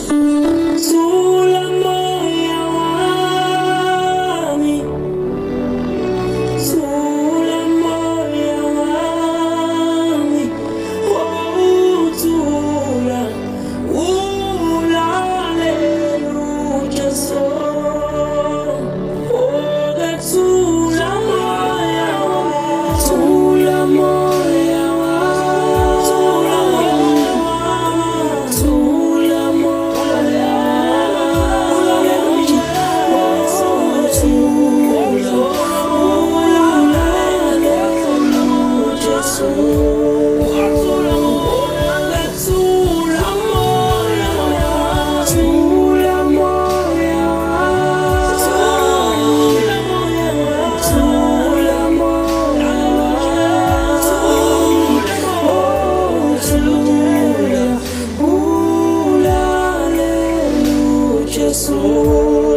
Tula moya wami, tula moya wami, oh tula, hallelujah so, oh tula moya wami, tula moya wami, tula moya wami, hallelujah so. So